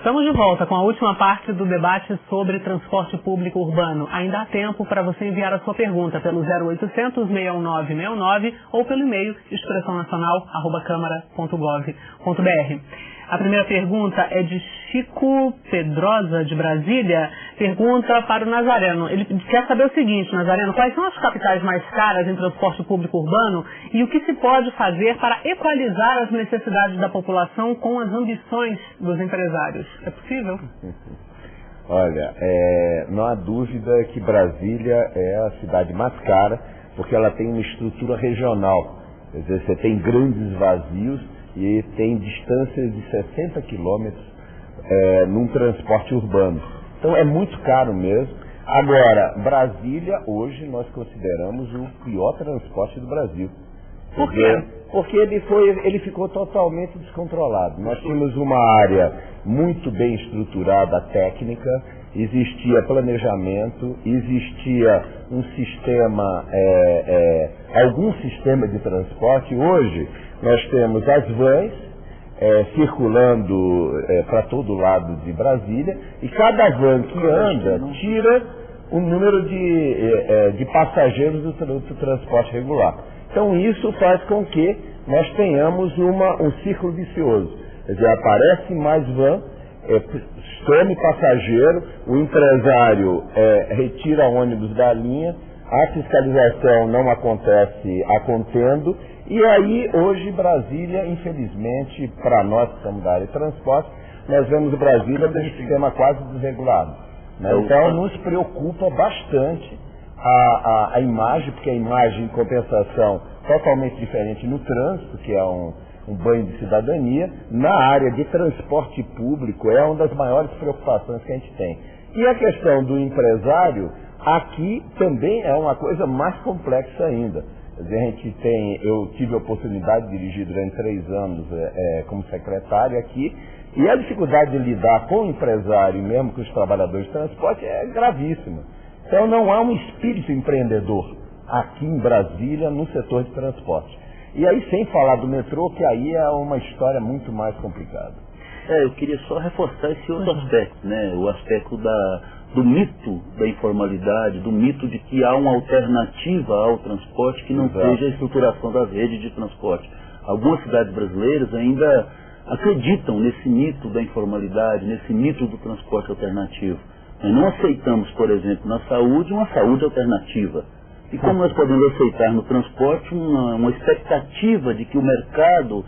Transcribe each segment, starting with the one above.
Estamos de volta com a última parte do debate sobre transporte público urbano. Ainda há tempo para você enviar a sua pergunta pelo 0800-619-69 ou pelo e-mail expressãonacional@câmara.gov.br. A primeira pergunta é de Chico Pedrosa, de Brasília. Pergunta para o Nazareno. Ele quer saber o seguinte, Nazareno, quais são as capitais mais caras em transporte público urbano e o que se pode fazer para equalizar as necessidades da população com as ambições dos empresários? É possível? Olha, não há dúvida que Brasília é a cidade mais cara, porque ela tem uma estrutura regional. Quer dizer, você tem grandes vazios e tem distâncias de 60 quilômetros num transporte urbano. Então é muito caro mesmo. Agora, Brasília, hoje, nós consideramos o pior transporte do Brasil. Por quê? Porque ele ficou totalmente descontrolado. Nós tínhamos uma área muito bem estruturada, técnica, existia planejamento, existia um sistema, algum sistema de transporte. Hoje, nós temos as vans circulando para todo lado de Brasília, e cada van que anda tira o número de passageiros do transporte regular. Então isso faz com que nós tenhamos um círculo vicioso. Quer dizer, aparece mais van, some passageiro, o empresário retira ônibus da linha, a fiscalização não acontece a contento, e aí hoje Brasília, infelizmente, para nós que estamos da área de transporte, nós vemos Brasília com um sistema quase desregulado, né? Então nos preocupa bastante a imagem, porque a imagem, em compensação, totalmente diferente no trânsito, que é um banho de cidadania. Na área de transporte público é uma das maiores preocupações que a gente tem. E a questão do empresário, aqui também é uma coisa mais complexa ainda. Quer dizer, eu tive a oportunidade de dirigir durante 3 anos como secretário aqui, e a dificuldade de lidar com o empresário e mesmo com os trabalhadores de transporte é gravíssima. Então não há um espírito empreendedor aqui em Brasília no setor de transporte. E aí, sem falar do metrô, que aí é uma história muito mais complicada. Eu queria só reforçar esse outro aspecto, né? O aspecto do mito da informalidade, do mito de que há uma alternativa ao transporte que não seja a estruturação da rede de transporte. Algumas cidades brasileiras ainda acreditam nesse mito da informalidade, nesse mito do transporte alternativo. Nós não aceitamos, por exemplo, na saúde, uma saúde alternativa. E como nós podemos aceitar no transporte uma expectativa de que o mercado,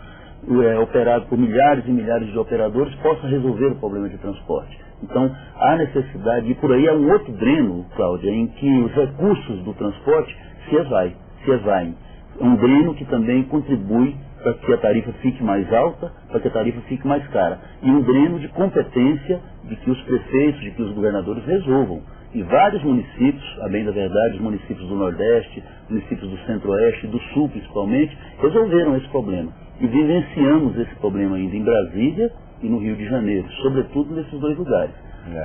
operado por milhares e milhares de operadores, possa resolver o problema de transporte? Então, há necessidade, e por aí há um outro dreno, Cláudia, em que os recursos do transporte se esvaem. É um dreno que também contribui para que a tarifa fique mais alta, para que a tarifa fique mais cara. E um dreno de competência de que os prefeitos, de que os governadores resolvam. E vários municípios, a bem da verdade, os municípios do Nordeste, municípios do Centro-Oeste, do Sul principalmente, resolveram esse problema. E vivenciamos esse problema ainda em Brasília e no Rio de Janeiro, sobretudo nesses 2 lugares.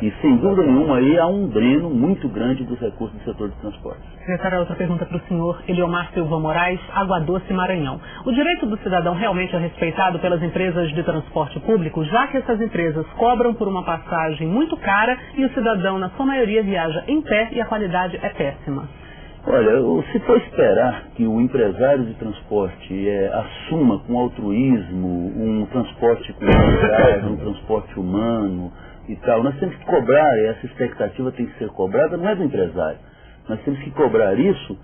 E sem dúvida nenhuma aí há um dreno muito grande dos recursos do setor de transporte. Secretário, outra pergunta para o senhor Eliomar Silva Moraes, Água Doce, Maranhão. O direito do cidadão realmente é respeitado pelas empresas de transporte público, já que essas empresas cobram por uma passagem muito cara e o cidadão, na sua maioria, viaja em pé e a qualidade é péssima? Olha, se for esperar que o empresário de transporte assuma com altruísmo um transporte com qualidade, um transporte humano e tal, nós temos que cobrar, essa expectativa tem que ser cobrada, não é do empresário. Nós temos que cobrar isso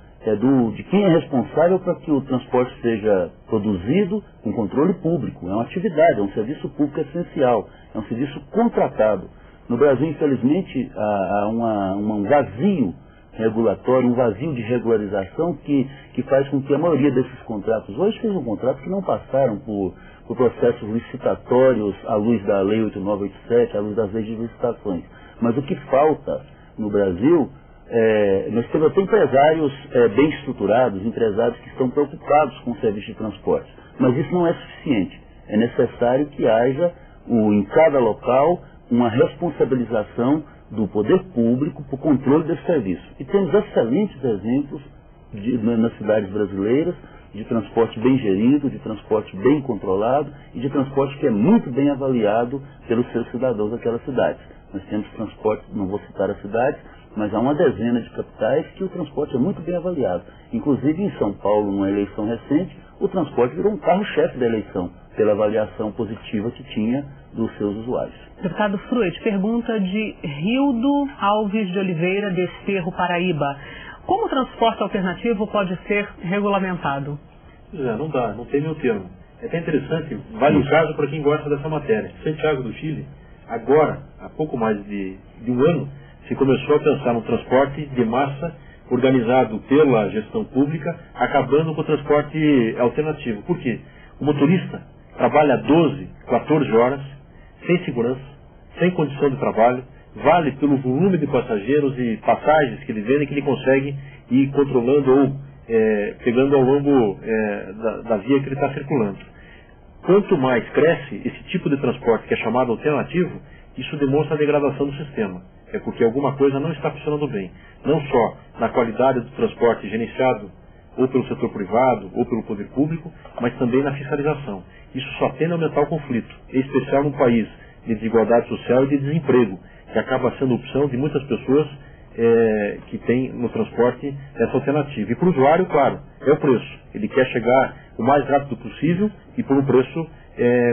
de quem é responsável para que o transporte seja produzido com controle público. É uma atividade, é um serviço público essencial, é um serviço contratado. No Brasil, infelizmente, há um vazio regulatório, um vazio de regularização que faz com que a maioria desses contratos, hoje sejam contratos que não passaram por processos licitatórios à luz da Lei 8987, à luz das leis de licitações. Mas o que falta no Brasil, nós temos até empresários bem estruturados, empresários que estão preocupados com o serviço de transporte. Mas isso não é suficiente. É necessário que haja, em cada local, uma responsabilização do poder público para o controle desse serviço. E temos excelentes exemplos nas cidades brasileiras de transporte bem gerido, de transporte bem controlado e de transporte que é muito bem avaliado pelos seus cidadãos daquelas cidades. Nós temos transporte, não vou citar as cidades, mas há uma dezena de capitais que o transporte é muito bem avaliado. Inclusive em São Paulo, numa eleição recente, o transporte virou um carro-chefe da eleição, pela avaliação positiva que tinha dos seus usuários. Deputado Fruet, pergunta de Rildo Alves de Oliveira, Desterro, Paraíba. Como o transporte alternativo pode ser regulamentado? Não dá, não tem meio termo. É até interessante, vale o caso para quem gosta dessa matéria. Santiago do Chile, agora, há pouco mais de um ano, se começou a pensar no transporte de massa organizado pela gestão pública, acabando com o transporte alternativo. Por quê? O motorista trabalha 12, 14 horas, sem segurança, sem condição de trabalho, vale pelo volume de passageiros e passagens que ele vende, que ele consegue ir controlando ou pegando ao longo da via que ele está circulando. Quanto mais cresce esse tipo de transporte que é chamado alternativo, isso demonstra a degradação do sistema. É porque alguma coisa não está funcionando bem. Não só na qualidade do transporte gerenciado ou pelo setor privado ou pelo poder público, mas também na fiscalização. Isso só tende a aumentar o conflito, em especial num país de desigualdade social e de desemprego, que acaba sendo a opção de muitas pessoas que têm no transporte essa alternativa. E para o usuário, claro, é o preço. Ele quer chegar o mais rápido possível e por um preço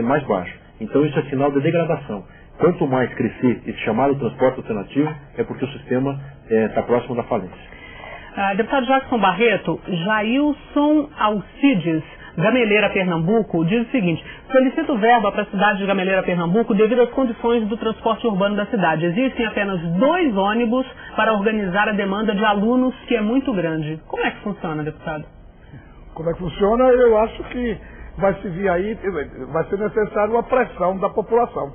mais baixo. Então isso é sinal de degradação. Quanto mais crescer esse chamado transporte alternativo, é porque o sistema está próximo da falência. Deputado Jackson Barreto, Jailson Alcides, Gameleira, Pernambuco, diz o seguinte: solicito verba para a cidade de Gameleira, Pernambuco, devido às condições do transporte urbano da cidade. Existem apenas 2 ônibus para organizar a demanda de alunos, que é muito grande. Como é que funciona, deputado? Como é que funciona? Eu acho que vai se vir aí, vai ser necessário uma pressão da população.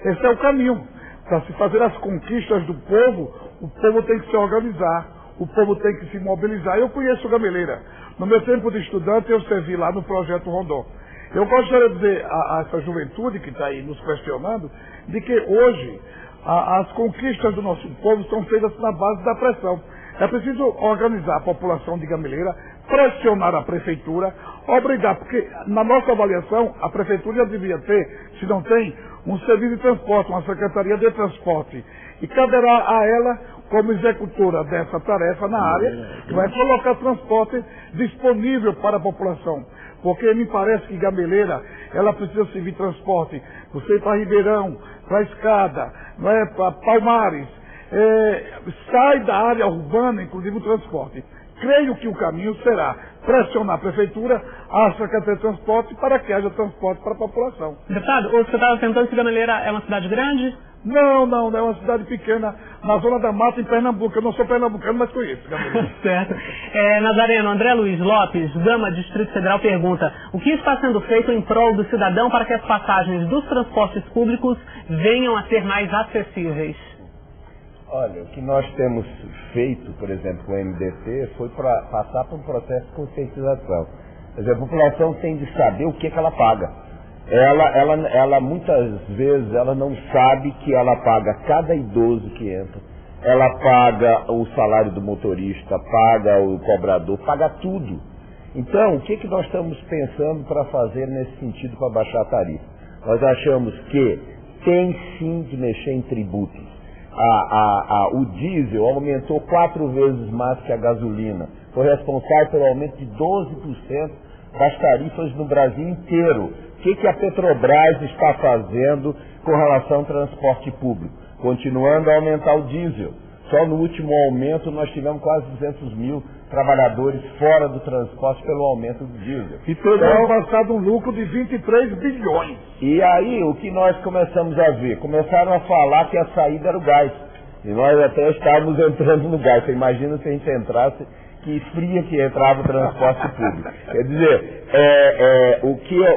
Esse é o caminho. Para se fazer as conquistas do povo, o povo tem que se organizar, o povo tem que se mobilizar. Eu conheço Gameleira. No meu tempo de estudante, eu servi lá no Projeto Rondon. Eu gostaria de dizer a essa juventude que está aí nos questionando, de que hoje as conquistas do nosso povo são feitas na base da pressão. É preciso organizar a população de Gameleira, pressionar a prefeitura, obrigar, porque na nossa avaliação, a prefeitura já devia ter, se não tem, um serviço de transporte, uma secretaria de transporte. E caberá a ela, como executora dessa tarefa na área, vai colocar transporte disponível para a população. Porque me parece que Gameleira, ela precisa servir transporte, você para Ribeirão, para Escada, não é, para Palmares, sai da área urbana, inclusive o transporte. Creio que o caminho será pressionar a prefeitura, a Secretaria de Transporte, para que haja transporte para a população. Deputado, você estava perguntando se Gameleira é uma cidade grande? Não, é uma cidade pequena, na zona da mata, em Pernambuco. Eu não sou pernambucano, mas conheço Gameleira. Certo. Nazareno, André Luiz Lopes, Gama, Distrito Federal, pergunta: o que está sendo feito em prol do cidadão para que as passagens dos transportes públicos venham a ser mais acessíveis? Olha, o que nós temos feito, por exemplo, com o MDT, foi para passar por um processo de conscientização. Quer dizer, a população tem de saber o que ela paga. Ela muitas vezes, ela não sabe que ela paga cada idoso que entra, ela paga o salário do motorista, paga o cobrador, paga tudo. Então, o que nós estamos pensando para fazer nesse sentido para baixar a tarifa? Nós achamos que tem sim de mexer em tributos. O diesel aumentou 4 vezes mais que a gasolina. Foi responsável pelo aumento de 12% das tarifas no Brasil inteiro. O que a Petrobras está fazendo com relação ao transporte público? Continuando a aumentar o diesel. Só no último aumento nós tivemos quase 200 mil trabalhadores fora do transporte pelo aumento do diesel. E terá passado um lucro de 23 bilhões. E aí o que nós começamos a ver? Começaram a falar que a saída era o gás. E nós até estávamos entrando no gás. Você imagina se a gente entrasse, que fria que entrava o transporte público. Quer dizer,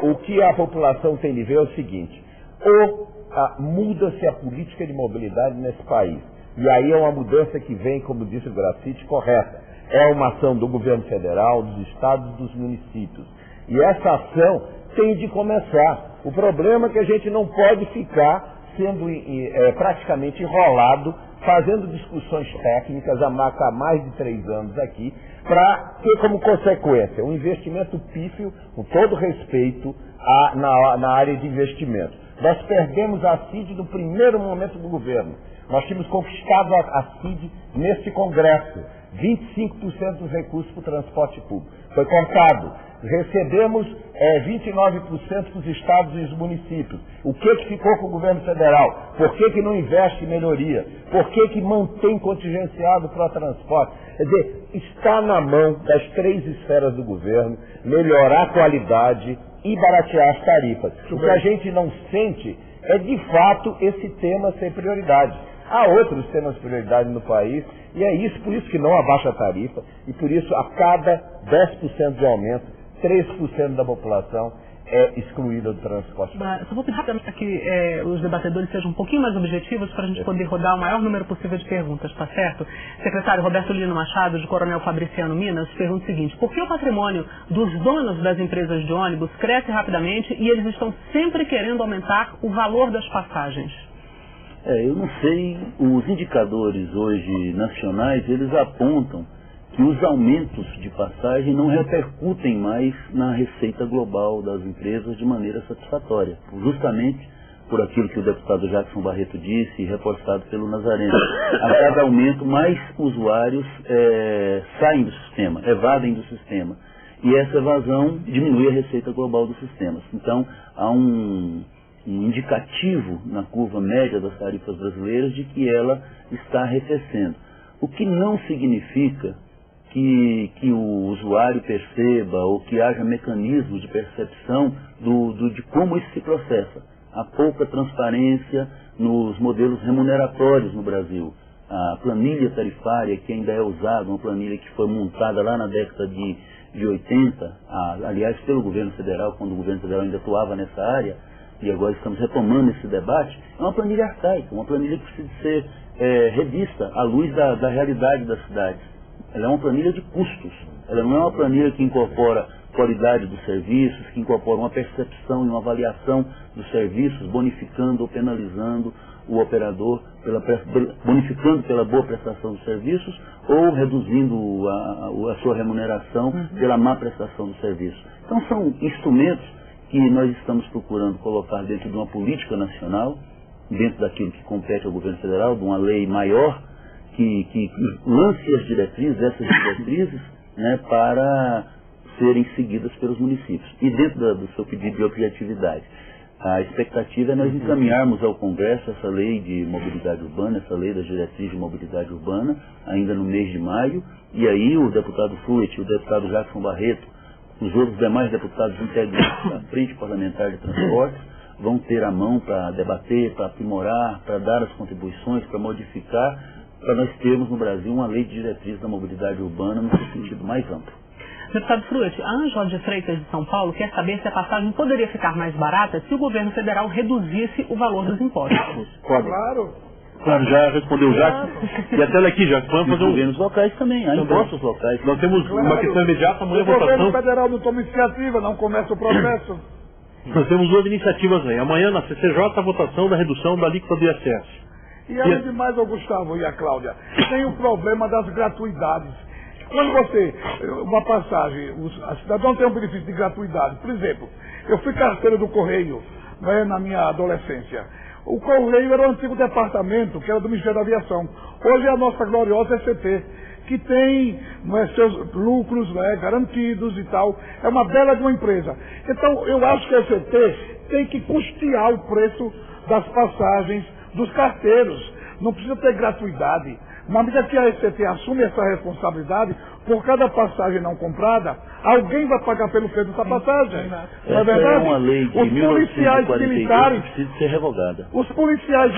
o que a população tem de ver é o seguinte: muda-se a política de mobilidade nesse país. E aí é uma mudança que vem, como disse o Gracite, correta. É uma ação do governo federal, dos estados e dos municípios. E essa ação tem de começar. O problema é que a gente não pode ficar sendo praticamente enrolado, fazendo discussões técnicas há mais de 3 anos aqui, para ter como consequência um investimento pífio, com todo respeito na área de investimento. Nós perdemos a CID no primeiro momento do governo. Nós tínhamos conquistado a CID nesse Congresso, 25% dos recursos para o transporte público. Foi cortado. Recebemos 29% para os estados e os municípios. O que ficou com o governo federal? Por que não investe em melhoria? Por que mantém contingenciado para o transporte? Quer dizer, está na mão das 3 esferas do governo melhorar a qualidade e baratear as tarifas. O que a gente não sente é, de fato, esse tema ser prioridade. Há outros temas de prioridade no país, e é isso, por isso que não abaixa a tarifa, e por isso a cada 10% de aumento, 3% da população é excluída do transporte. Só vou pedir rapidamente para que os debatedores sejam um pouquinho mais objetivos para a gente poder rodar o maior número possível de perguntas, tá certo? Secretário Roberto Lino Machado, de Coronel Fabriciano Minas, pergunta o seguinte: por que o patrimônio dos donos das empresas de ônibus cresce rapidamente e eles estão sempre querendo aumentar o valor das passagens? Eu não sei, os indicadores hoje nacionais, eles apontam que os aumentos de passagem não repercutem mais na receita global das empresas de maneira satisfatória, justamente por aquilo que o deputado Jackson Barreto disse, reforçado pelo Nazareno. A cada aumento, mais usuários saem do sistema, evadem do sistema. E essa evasão diminui a receita global dos sistemas. Então, há um indicativo na curva média das tarifas brasileiras de que ela está arrefecendo. O que não significa que o usuário perceba ou que haja mecanismos de percepção de como isso se processa. Há pouca transparência nos modelos remuneratórios no Brasil. A planilha tarifária que ainda é usada, uma planilha que foi montada lá na década de 80, aliás pelo governo federal, quando o governo federal ainda atuava nessa área, e agora estamos retomando esse debate, é uma planilha arcaica, uma planilha que precisa ser revista à luz da realidade das cidades. Ela é uma planilha de custos, ela não é uma planilha que incorpora qualidade dos serviços, que incorpora uma percepção e uma avaliação dos serviços, bonificando ou penalizando o operador, bonificando pela boa prestação dos serviços ou reduzindo a sua remuneração pela má prestação do serviço. Então são instrumentos que nós estamos procurando colocar dentro de uma política nacional, dentro daquilo que compete ao governo federal, de uma lei maior, que lance as diretrizes, essas diretrizes, né, para serem seguidas pelos municípios. E dentro do seu pedido de objetividade, a expectativa é nós encaminharmos ao Congresso essa lei de mobilidade urbana, essa lei das diretrizes de mobilidade urbana, ainda no mês de maio, e aí o deputado Fruet, o deputado Jackson Barreto, os outros demais deputados integrantes da Frente Parlamentar de Transportes vão ter a mão para debater, para aprimorar, para dar as contribuições, para modificar, para nós termos no Brasil uma lei de diretriz da mobilidade urbana no seu sentido mais amplo. Deputado Fruet, a Ângela de Freitas de São Paulo quer saber se a passagem poderia ficar mais barata se o governo federal reduzisse o valor dos impostos. Claro, já respondeu já. E até aqui já. Vamos fazer governos locais também, há impostos locais. Nós temos uma questão imediata, amanhã a votação. O governo federal não toma iniciativa, não começa o processo. Nós temos 2 iniciativas aí. Amanhã na CCJ a votação da redução da alíquota do ISS. E além de mais, o Gustavo e a Cláudia, tem o problema das gratuidades. Quando uma passagem, a cidadão tem um benefício de gratuidade. Por exemplo, eu fui carteiro do Correio, né, na minha adolescência. O Correio era o antigo departamento, que era do Ministério da Aviação. Hoje é a nossa gloriosa ECT, que tem seus lucros garantidos e tal. É uma bela de uma empresa. Então, eu acho que a ECT tem que custear o preço das passagens dos carteiros. Não precisa ter gratuidade. Na medida que a ECT assume essa responsabilidade, por cada passagem não comprada, alguém vai pagar pelo preço dessa passagem. Não é verdade? É uma lei de os policiais militares precisa ser revogada. Os policiais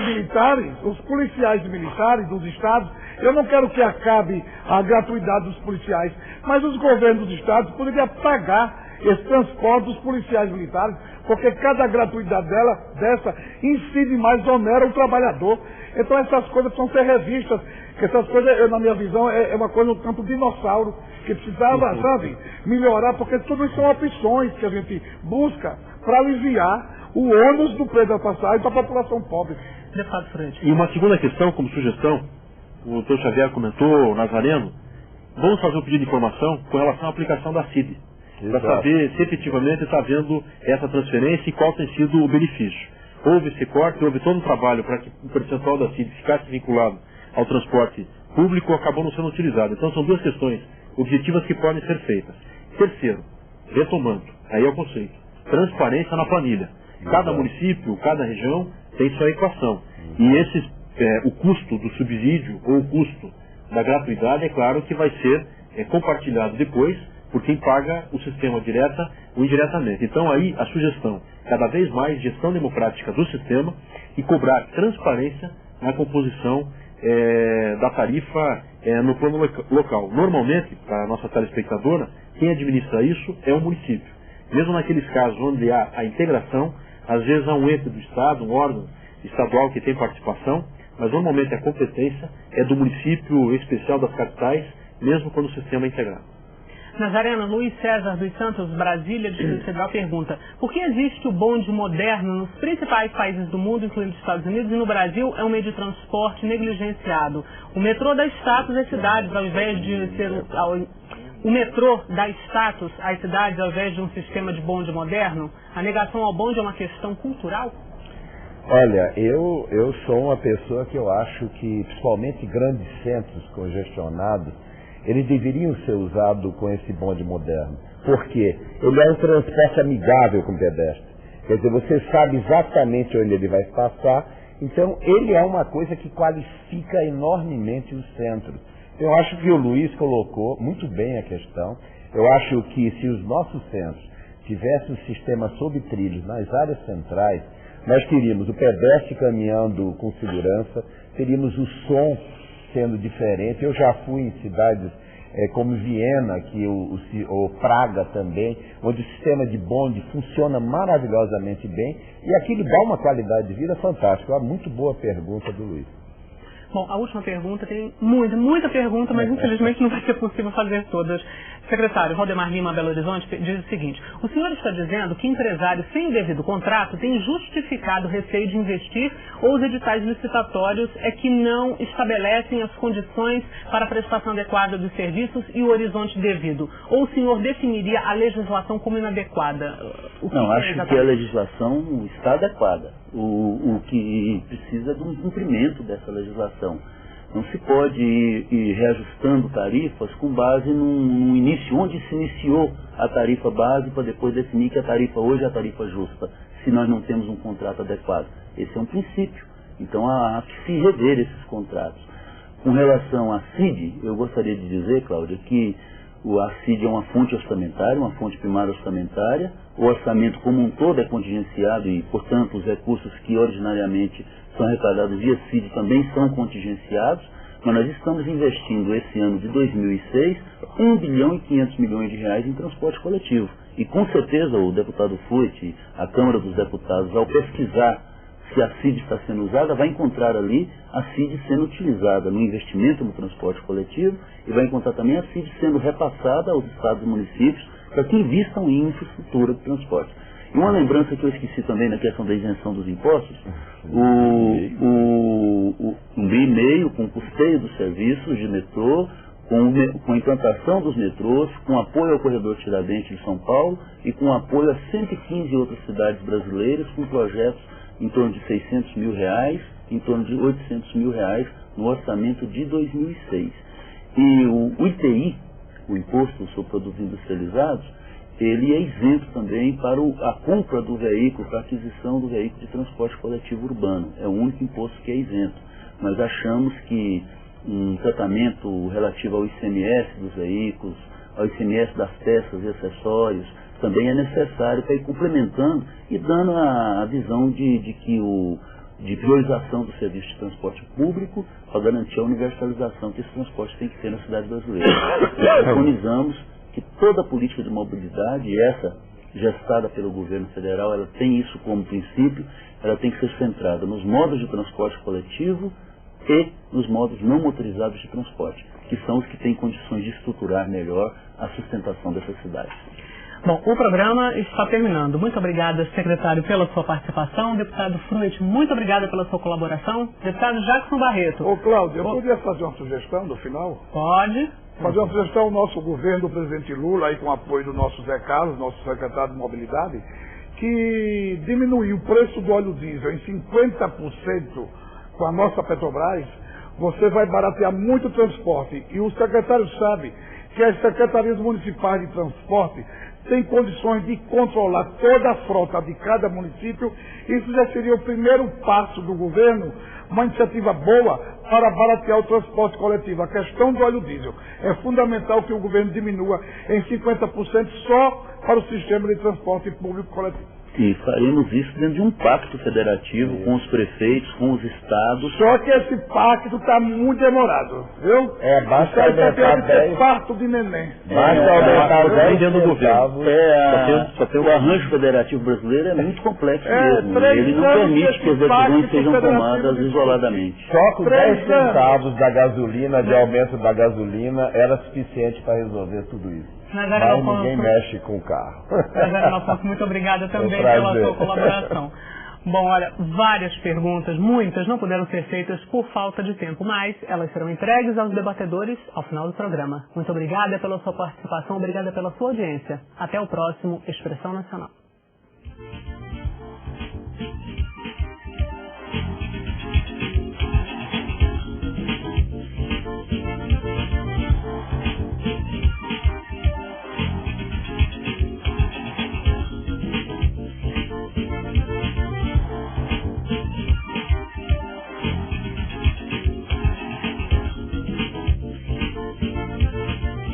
militares dos estados, eu não quero que acabe a gratuidade dos policiais, mas os governos dos estados poderiam pagar esse transporte dos policiais militares, porque cada gratuidade dessa incide mais, onera o trabalhador. Então essas coisas precisam ser revistas, que essas coisas, na minha visão, é uma coisa no campo dinossauro, que precisava, melhorar, porque tudo isso são opções que a gente busca para aliviar o ônus do preço da passagem para a população pobre. Deputado Freixo. E uma segunda questão, como sugestão, o doutor Xavier comentou, o Nazareno, vamos fazer um pedido de informação com relação à aplicação da CID, para saber se efetivamente está havendo essa transferência e qual tem sido o benefício. Houve esse corte, houve todo um trabalho para que o percentual da CID ficasse vinculado ao transporte público, acabou não sendo utilizado. Então são duas questões objetivas que podem ser feitas. Terceiro, retomando, aí é o conceito, transparência na planilha. Cada município, cada região tem sua equação. E o custo do subsídio ou o custo da gratuidade, é claro que vai ser compartilhado depois por quem paga o sistema direta ou indiretamente. Então aí a sugestão, cada vez mais gestão democrática do sistema e cobrar transparência na composição da tarifa no plano local. Normalmente, para a nossa telespectadora, quem administra isso é o município. Mesmo naqueles casos onde há a integração, às vezes há um ente do Estado, um órgão estadual que tem participação, mas normalmente a competência é do município especial das capitais, mesmo quando o sistema é integrado. Nazareno, Luiz César dos Santos, Brasília, Distrito Federal, pergunta: por que existe o bonde moderno nos principais países do mundo, incluindo os Estados Unidos, e no Brasil é um meio de transporte negligenciado? O metrô dá status às cidades, ao invés de ser o metrô dá status às cidades ao invés de um sistema de bonde moderno? A negação ao bonde é uma questão cultural? Olha, eu sou uma pessoa que eu acho que, principalmente grandes centros congestionados, eles deveriam ser usados com esse bonde moderno. Por quê? Ele é um transporte amigável com o pedestre. Quer dizer, você sabe exatamente onde ele vai passar, então ele é uma coisa que qualifica enormemente o centro. Eu acho que o Luiz colocou muito bem a questão. Eu acho que se os nossos centros tivessem um sistema sob trilhos nas áreas centrais, nós teríamos o pedestre caminhando com segurança, teríamos o som sendo diferente. Eu já fui em cidades como Viena, ou Praga também, onde o sistema de bonde funciona maravilhosamente bem, e aquilo dá uma qualidade de vida fantástica. Uma muito boa pergunta do Luiz. Bom, a última pergunta, tem muita pergunta, mas infelizmente não vai ser possível fazer todas. Secretário Valdemar Lima, Belo Horizonte, diz o seguinte: o senhor está dizendo que empresários sem o devido contrato têm justificado o receio de investir, ou os editais licitatórios é que não estabelecem as condições para a prestação adequada dos serviços e o horizonte devido? Ou o senhor definiria a legislação como inadequada? Não, acho que a legislação está adequada. O que precisa é de um cumprimento dessa legislação. Não se pode ir reajustando tarifas com base no início, onde se iniciou a tarifa base, para depois definir que a tarifa hoje é a tarifa justa, se nós não temos um contrato adequado. Esse é um princípio. Então há que se rever esses contratos. Com relação à CID, eu gostaria de dizer, Cláudia, que a CID é uma fonte orçamentária, uma fonte primária orçamentária. O orçamento como um todo é contingenciado e, portanto, os recursos que ordinariamente são arrecadados via CID também são contingenciados, mas nós estamos investindo esse ano de 2006 1 bilhão e 500 milhões de reais em transporte coletivo. E com certeza o deputado Fuet, a Câmara dos Deputados, ao pesquisar se a CID está sendo usada, vai encontrar ali a CID sendo utilizada no investimento no transporte coletivo e vai encontrar também a CID sendo repassada aos estados e municípios para que invistam em infraestrutura de transporte. E uma lembrança que eu esqueci também na questão da isenção dos impostos, um e-mail com custeio dos serviços de metrô, com a implantação dos metrôs, com apoio ao corredor Tiradentes de São Paulo e com apoio a 115 outras cidades brasileiras com projetos em torno de 600 mil reais, em torno de 800 mil reais no orçamento de 2006. E o IPI, o Imposto sobre Produtos Industrializados, ele é isento também para a compra do veículo, para a aquisição do veículo de transporte coletivo urbano. É o único imposto que é isento. Mas achamos que um tratamento relativo ao ICMS dos veículos, ao ICMS das peças e acessórios, também é necessário para ir complementando e dando a visão de priorização do serviço de transporte público para garantir a universalização que esse transporte tem que ter na cidade brasileira. Nós preconizamos que toda a política de mobilidade, essa gestada pelo governo federal, ela tem isso como princípio, ela tem que ser centrada nos modos de transporte coletivo e nos modos não motorizados de transporte, que são os que têm condições de estruturar melhor a sustentação dessas cidades. Bom, o programa está terminando. Muito obrigada, secretário, pela sua participação. Deputado Fruit, muito obrigada pela sua colaboração. Deputado Jackson Barreto. Ô, Cláudio, eu podia fazer uma sugestão no final? Pode. Fazer uma sugestão ao nosso governo, do presidente Lula, aí com o apoio do nosso Zé Carlos, nosso secretário de Mobilidade, que diminuir o preço do óleo diesel em 50% com a nossa Petrobras, você vai baratear muito o transporte. E o secretário sabe que as secretarias municipais de transporte têm condições de controlar toda a frota de cada município. Isso já seria o primeiro passo do governo, uma iniciativa boa para baratear o transporte coletivo. A questão do óleo diesel é fundamental que o governo diminua em 50% só para o sistema de transporte público coletivo. E faremos isso dentro de um pacto federativo com os prefeitos, com os estados. Só que esse pacto está muito demorado, viu? Basta aumentar 10... parto de neném. Basta aumentar 10 do governo. Só tem o arranjo federativo brasileiro é muito complexo mesmo. Ele não permite que as decisões sejam tomadas isoladamente. Só com 10 centavos da gasolina, de aumento da gasolina, era suficiente para resolver tudo isso. Mas ninguém mexe com o carro. Nazareno Afonso, muito obrigada também pela sua colaboração. Bom, olha, várias perguntas, muitas não puderam ser feitas por falta de tempo, mas elas serão entregues aos debatedores ao final do programa. Muito obrigada pela sua participação, obrigada pela sua audiência. Até o próximo Expressão Nacional.